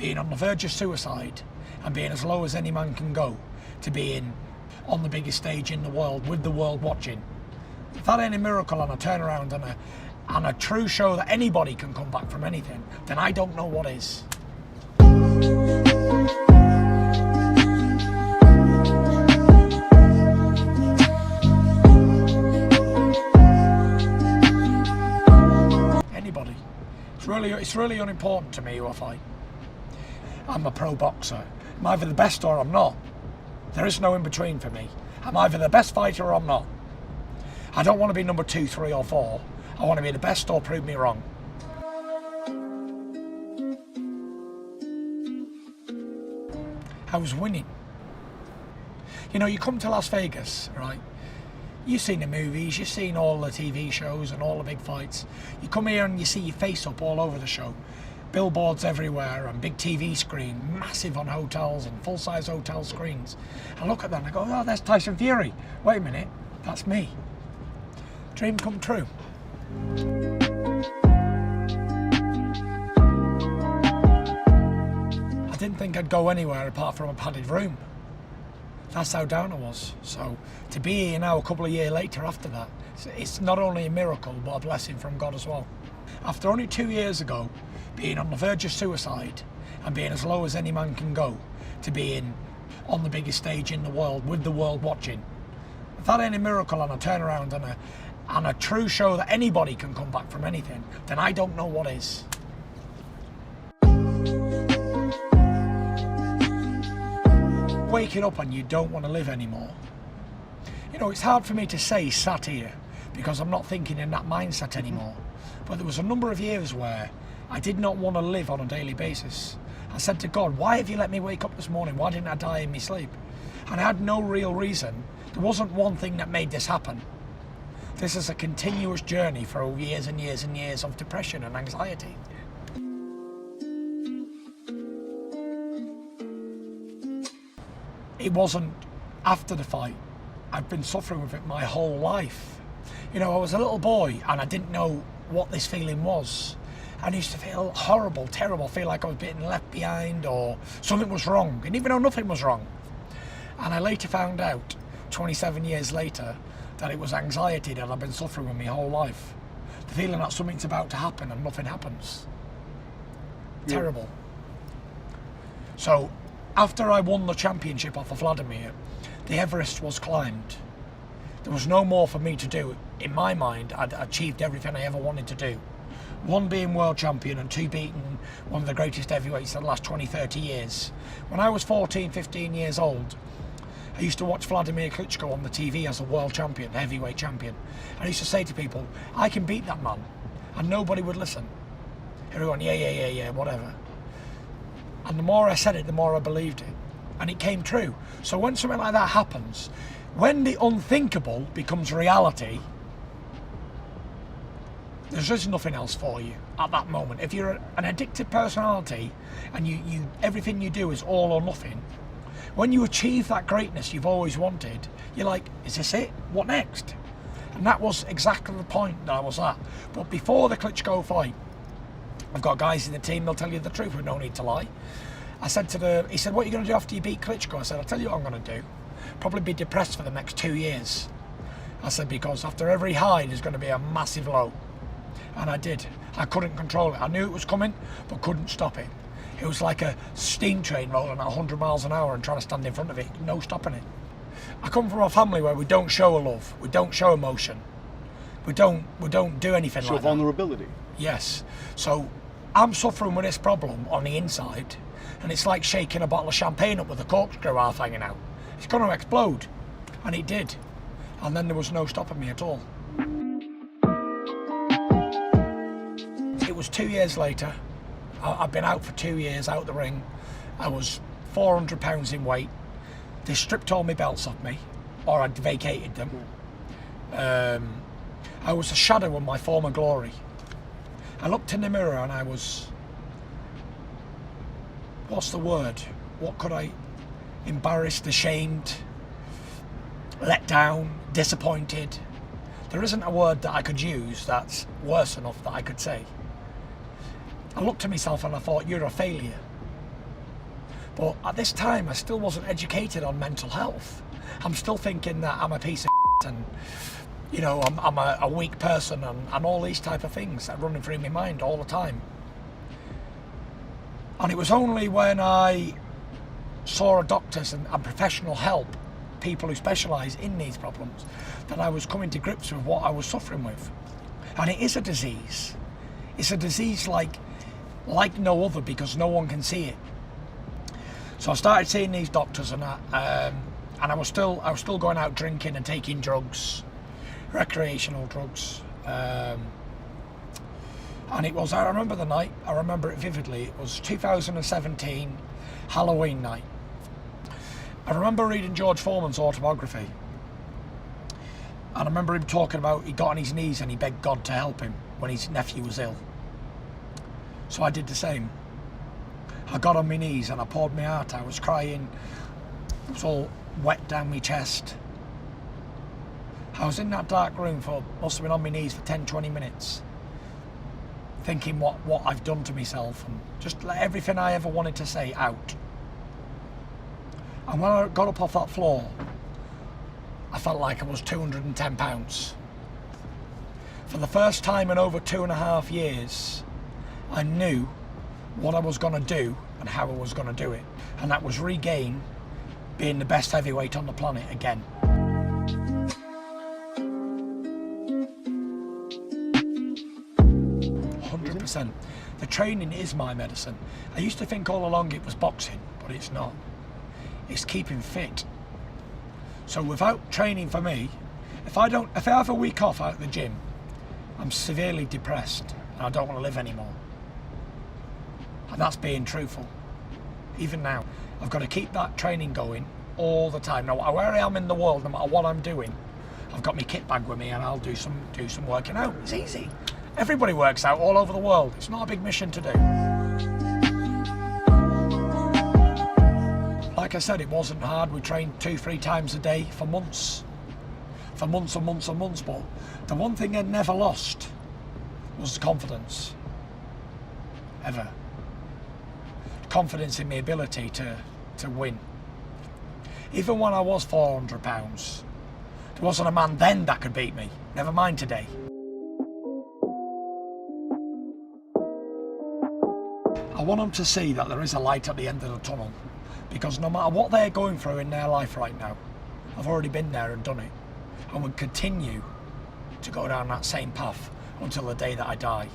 being on the verge of suicide and being as low as any man can go to being on the biggest stage in the world with the world watching. If that ain't a miracle and a turnaround and a true show that anybody can come back from anything, then I don't know what is. Anybody. It's really unimportant to me who I fight. I'm a pro boxer. I'm either the best or I'm not. There is no in between for me. I'm either the best fighter or I'm not. I don't want to be number 2, 3 or 4. I want to be the best or prove me wrong. I was winning. You know, you come to Las Vegas, right? You've seen the movies, you've seen all the TV shows and all the big fights. You come here and you see your face up all over the show. Billboards everywhere and big TV screen, massive on hotels and full-size hotel screens. I look at that and I go, oh, that's Tyson Fury. Wait a minute, that's me. Dream come true. I didn't think I'd go anywhere apart from a padded room. That's how down I was. So to be here now a couple of years later after that, it's not only a miracle but a blessing from God as well. After only 2 years ago, being on the verge of suicide and being as low as any man can go to being on the biggest stage in the world with the world watching. If that ain't a miracle and a turnaround and a true show that anybody can come back from anything, then I don't know what is. Waking up and you don't want to live anymore. You know, it's hard for me to say sat here because I'm not thinking in that mindset anymore. But there was a number of years where I did not want to live on a daily basis. I said to God, why have you let me wake up this morning? Why didn't I die in my sleep? And I had no real reason. There wasn't one thing that made this happen. This is a continuous journey for years and years and years of depression and anxiety. It wasn't after the fight. I've been suffering with it my whole life. You know, I was a little boy and I didn't know what this feeling was. I used to feel horrible, terrible, feel like I was being left behind or something was wrong, and even though nothing was wrong. And I later found out, 27 years later, that it was anxiety that I've been suffering with my whole life. The feeling that something's about to happen and nothing happens. Yeah. Terrible. So, after I won the championship off of Vladimir, the Everest was climbed. There was no more for me to do. In my mind, I'd achieved everything I ever wanted to do. 1, being world champion, and 2, beating one of the greatest heavyweights of the last 20, 30 years. When I was 14, 15 years old, I used to watch Vladimir Klitschko on the TV as a world champion, heavyweight champion. And I used to say to people, I can beat that man. And nobody would listen. Everyone, yeah, whatever. And the more I said it, the more I believed it. And it came true. So when something like that happens, when the unthinkable becomes reality, there's just nothing else for you at that moment. If you're an addicted personality and you everything you do is all or nothing, when you achieve that greatness you've always wanted, you're like, is this it? What next? And that was exactly the point that I was at. But before the Klitschko fight, I've got guys in the team, they'll tell you the truth, with no need to lie. He said, what are you going to do after you beat Klitschko? I said, I'll tell you what I'm going to do. Probably be depressed for the next 2 years. I said, because after every high, there's going to be a massive low. And I did. I couldn't control it. I knew it was coming, but couldn't stop it. It was like a steam train rolling at 100 miles an hour and trying to stand in front of it. No stopping it. I come from a family where we don't show love. We don't show emotion. We don't do anything like that. Show vulnerability. Yes. So I'm suffering with this problem on the inside, and it's like shaking a bottle of champagne up with a corkscrew half hanging out. It's going to explode. And it did. And then there was no stopping me at all. It was 2 years later. I've been out for 2 years, out the ring. I was 400 pounds in weight. They stripped all my belts off me, or I'd vacated them. I was a shadow of my former glory. I looked in the mirror and I was, what's the word? What could I, embarrassed, ashamed, let down, disappointed. There isn't a word that I could use that's worse enough that I could say. I looked at myself and I thought, you're a failure. But at this time, I still wasn't educated on mental health. I'm still thinking that I'm a piece of and, you know, I'm a weak person and all these type of things that are running through my mind all the time. And it was only when I saw doctors and professional help, people who specialise in these problems, that I was coming to grips with what I was suffering with. And it is a disease. It's a disease like no other, because no one can see it. So I started seeing these doctors, and I was still going out drinking and taking drugs, recreational drugs. And it was, I remember the night, I remember it vividly. It was 2017 Halloween night. I remember reading George Foreman's autobiography, and I remember him talking about he got on his knees and he begged God to help him when his nephew was ill. So I did the same. I got on my knees and I poured my heart out. I was crying. It was all wet down my chest. I was in that dark room must have been on my knees for 10-20 minutes, thinking what I've done to myself, and just let everything I ever wanted to say out. And when I got up off that floor, I felt like I was 210 pounds. For the first time in over 2.5 years, I knew what I was going to do and how I was going to do it. And that was regain being the best heavyweight on the planet again. The training is my medicine. I used to think all along it was boxing, but it's not. It's keeping fit. So without training, for me, if I have a week off out of the gym, I'm severely depressed and I don't want to live anymore. And that's being truthful. Even now, I've got to keep that training going all the time. Now, where I am in the world, no matter what I'm doing, I've got my kit bag with me and I'll do some working out. It's easy. Everybody works out all over the world. It's not a big mission to do. Like I said, it wasn't hard. We trained 2-3 times a day for months. For months and months and months. But the one thing I never lost was confidence. Ever. Confidence in my ability to win. Even when I was 400 pounds, there wasn't a man then that could beat me. Never mind today. I want them to see that there is a light at the end of the tunnel, because no matter what they're going through in their life right now, I've already been there and done it, and will continue to go down that same path until the day that I die.